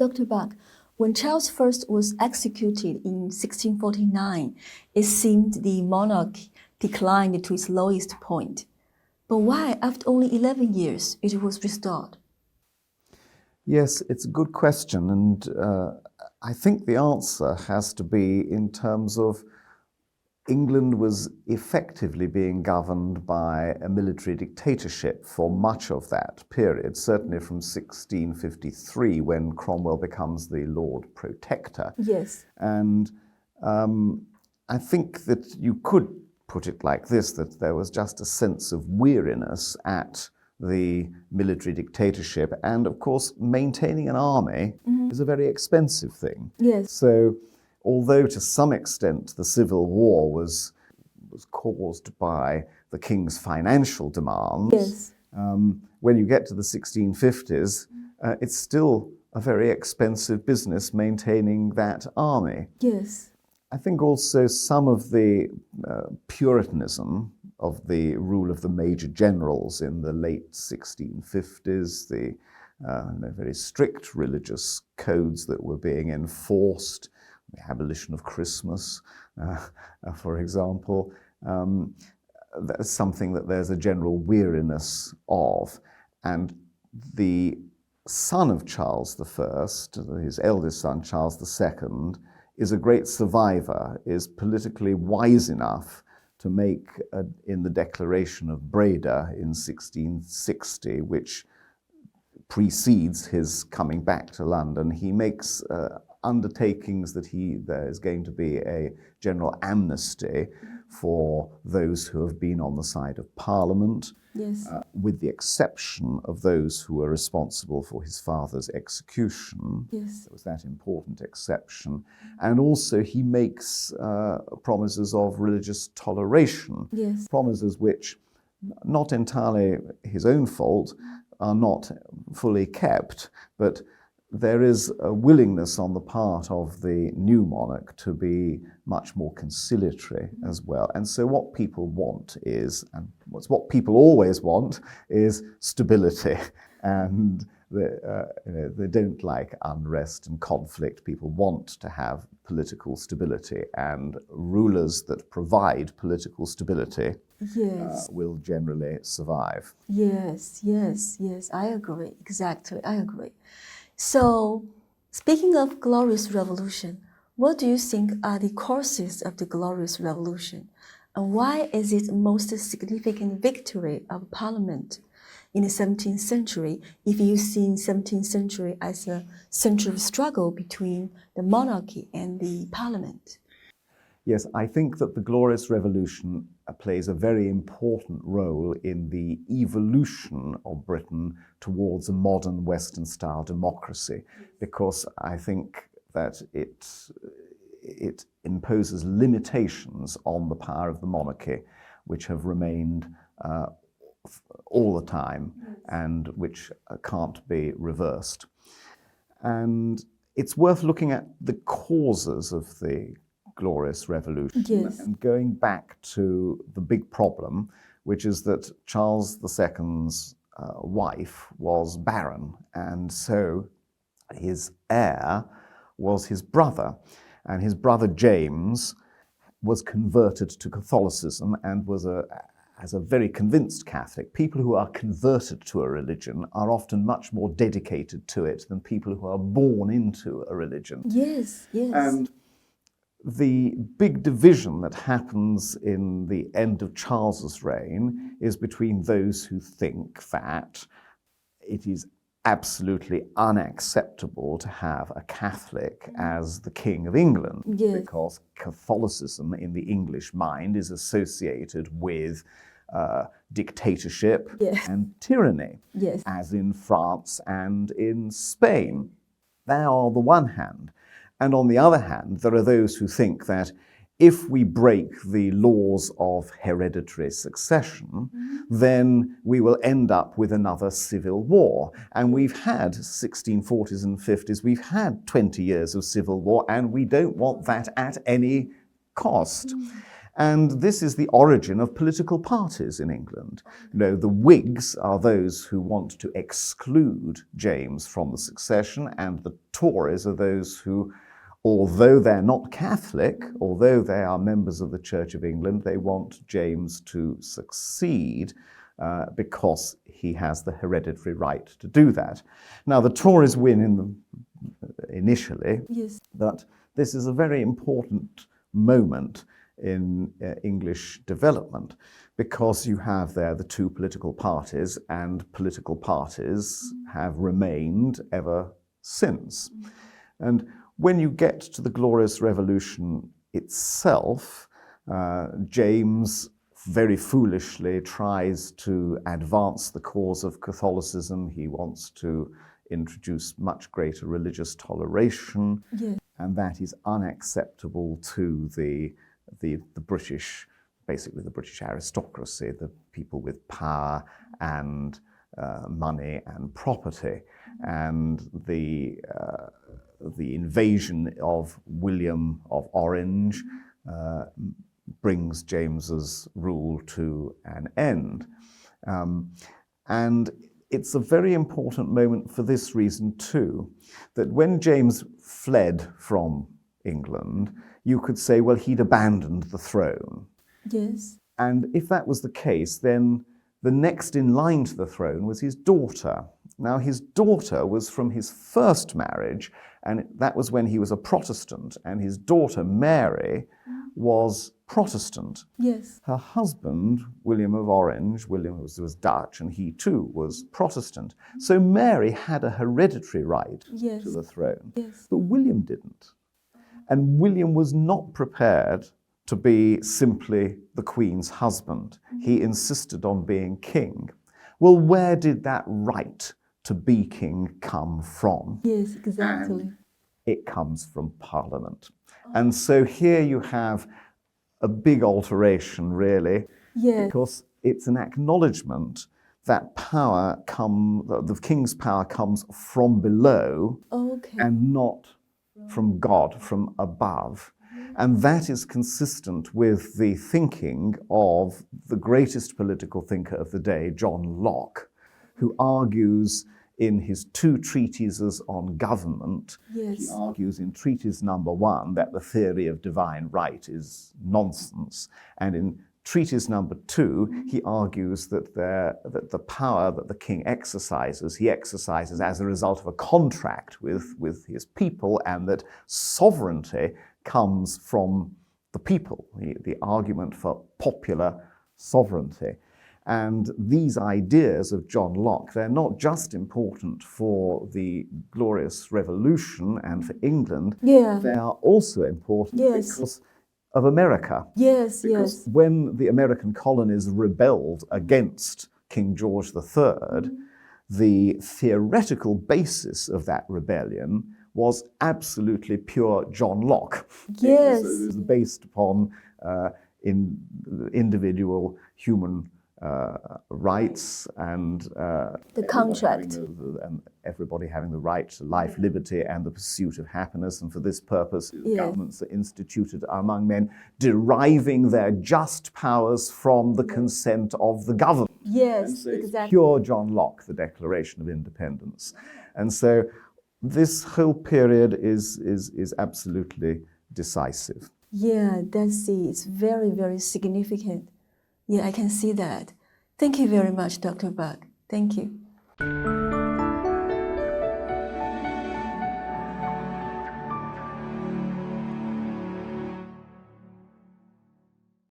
Dr. Buck, when Charles I was executed in 1649, it seemed the monarchy declined to its lowest point. But why, after only 11 years, it was restored? Yes, it's a good question, and I think the answer has to be in terms of England was effectively being governed by a military dictatorship for much of that period, certainly from 1653, when Cromwell becomes the Lord Protector. Yes. And I think that you could put it like this, that there was just a sense of weariness at the military dictatorship, and of course maintaining an army is a very expensive thing. Yes. So although to some extent the Civil War was caused by the king's financial demands, yes. When you get to the 1650s, it's still a very expensive business maintaining that army. Yes. I think also some of the Puritanism of the rule of the major generals in the late 1650s, the very strict religious codes that were being enforced, the abolition of Christmas, for example, that's something that there's a general weariness of. And the son of Charles I, his eldest son, Charles II, is a great survivor, is politically wise enough to make, in the Declaration of Breda in 1660, which precedes his coming back to London, he makes undertakings that there is going to be a general amnesty for those who have been on the side of Parliament, yes. With the exception of those who were responsible for his father's execution. Yes. There was that important exception. And also he makes promises of religious toleration, yes. promises which, not entirely his own fault, are not fully kept, but there is a willingness on the part of the new monarch to be much more conciliatory as well. And so what people want is, and what people always want, is stability. And they don't like unrest and conflict. People want to have political stability, and rulers that provide political stability yes. Will generally survive. Yes, yes, yes, I agree, exactly, I agree. So, speaking of Glorious Revolution, what do you think are the causes of the Glorious Revolution? And why is it the most significant victory of Parliament in the 17th century, if you see 17th century as a central struggle between the monarchy and the Parliament? Yes, I think that the Glorious Revolution plays a very important role in the evolution of Britain towards a modern Western-style democracy, because I think that it imposes limitations on the power of the monarchy, which have remained all the time and which can't be reversed. And it's worth looking at the causes of the Glorious Revolution, yes. and going back to the big problem, which is that Charles II's wife was barren, and so his heir was his brother, and his brother James was converted to Catholicism and was as a very convinced Catholic. People who are converted to a religion are often much more dedicated to it than people who are born into a religion. Yes, yes. And the big division that happens in the end of Charles's reign is between those who think that it is absolutely unacceptable to have a Catholic as the King of England, yes. because Catholicism in the English mind is associated with dictatorship yes. and tyranny, yes. as in France and in Spain. That on the one hand. And on the other hand, there are those who think that if we break the laws of hereditary succession, then we will end up with another civil war. And we've had 1640s and 50s, we've had 20 years of civil war, and we don't want that at any cost. And this is the origin of political parties in England. You know, the Whigs are those who want to exclude James from the succession, and the Tories are those who, although they're not Catholic, although they are members of the Church of England, they want James to succeed because he has the hereditary right to do that. Now, the Tories win initially, Yes. but this is a very important moment in English development, because you have there the two political parties, and political parties have remained ever since. And when you get to the Glorious Revolution itself, James very foolishly tries to advance the cause of Catholicism. He wants to introduce much greater religious toleration, Yes. and that is unacceptable to the British, basically the British aristocracy, the people with power and money and property. And the invasion of William of Orange brings James's rule to an end. And it's a very important moment for this reason too, that when James fled from England, you could say, well, he'd abandoned the throne. Yes. And if that was the case, then the next in line to the throne was his daughter. Now, his daughter was from his first marriage, and that was when he was a Protestant, and his daughter, Mary, was Protestant. Yes. Her husband, William of Orange, William was Dutch, and he too was Protestant. So Mary had a hereditary right Yes. to the throne, Yes. but William didn't. And William was not prepared to be simply the Queen's husband. He insisted on being king. Well, where did that right to be king come from? Yes, exactly. It comes from Parliament. And so here you have a big alteration, really, Yes. because it's an acknowledgement that the king's power comes from below Okay. and not from God, from above. And that is consistent with the thinking of the greatest political thinker of the day, John Locke, who argues in his two treatises on government. Yes. He argues in treatise number 1 that the theory of divine right is nonsense. And in treatise number 2, he argues that the power that the king exercises, he exercises as a result of a contract with his people, and that sovereignty comes from the people, the argument for popular sovereignty. And these ideas of John Locke, they're not just important for the Glorious Revolution and for England, Yeah. they are also important Yes. because of America. Yes. Because Yes. when the American colonies rebelled against King George III, the theoretical basis of that rebellion was absolutely pure John Locke. Yes. It was based upon individual human rights and The contract. and everybody having the right to life, liberty, and the pursuit of happiness. And for this purpose, Yes. governments are instituted among men, deriving their just powers from the consent of the governed. Yes, So it's exactly. pure John Locke, the Declaration of Independence. And so this whole period is absolutely decisive. Yeah, that's it. It's very, very significant. Yeah, I can see that. Thank you very much, Dr. Buck. Thank you.